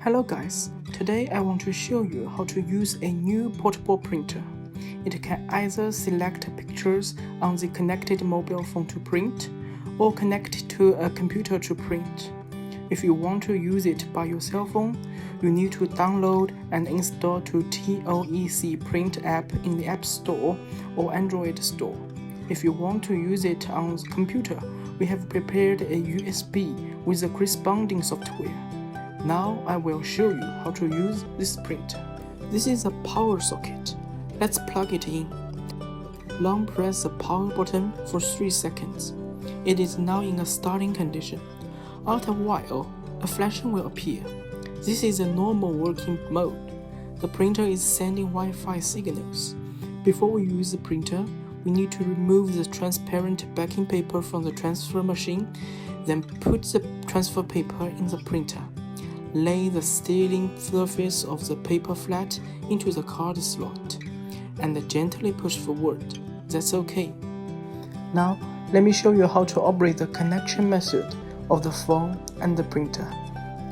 Hello guys, today I want to show you how to use a new portable printer. It can either select pictures on the connected mobile phone to print or connect to a computer to print. If you want to use it by your cell phone, you need to download and install the TOEC Print app in the App Store or Android Store. If you want to use it on the computer, we have prepared a USB with the corresponding software. Now I will show you how to use this printer. This is a power socket. Let's plug it in. Long press the power button for 3 seconds. It is now in a starting condition. After a while, a flashing will appear. This is a normal working mode. The printer is sending Wi-Fi signals. Before we use the printer, we need to remove the transparent backing paper from the transfer machine, then put the transfer paper in the printer. Lay the styling surface of the paper flat into the card slot and gently push forward. That's okay. Now, let me show you how to operate the connection method of the phone and the printer.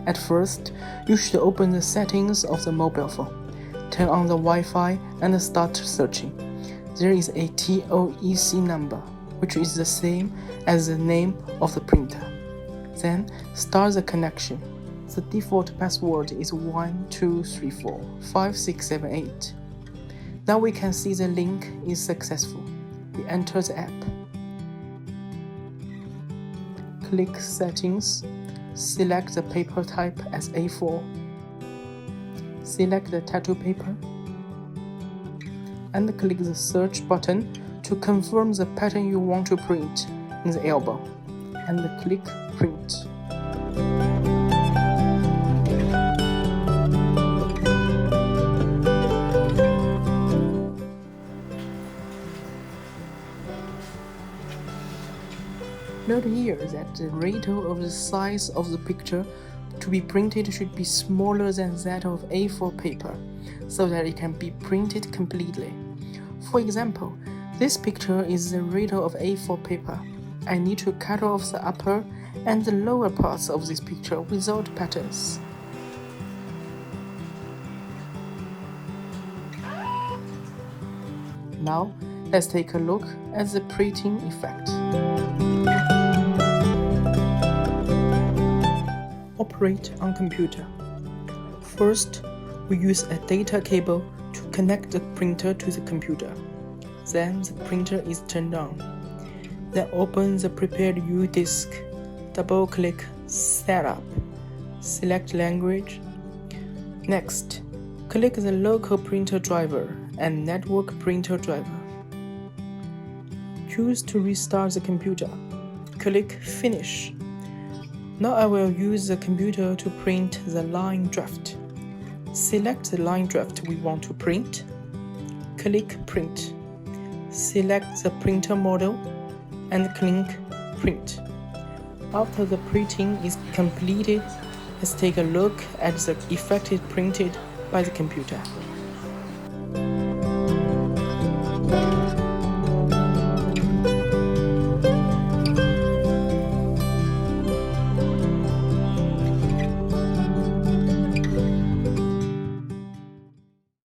At first, you should open the settings of the mobile phone, turn on the Wi-Fi and start searching. There is a TOEC number, which is the same as the name of the printer. Then, start the connection. The default password is 12345678. Now we can see the link is successful. We enter the app. Click Settings. Select the paper type as A4. Select the tattoo paper. And click the search button to confirm the pattern you want to print in the album. And click Print. Note here that the ratio of the size of the picture to be printed should be smaller than that of A4 paper, so that it can be printed completely. For example, this picture is the ratio of A4 paper. I need to cut off the upper and the lower parts of this picture without patterns. Now, let's take a look at the printing effect. Operate on computer. First, we use a data cable to connect the printer to the computer. Then the printer is turned on. Then open the prepared U-disk. Double-click Setup. Select Language. Next, click the local printer driver and network printer driver. Choose to restart the computer. Click Finish. Now I will use the computer to print the line draft. Select the line draft we want to print. Click Print. Select the printer model and click Print. After the printing is completed, let's take a look at the effect printed by the computer.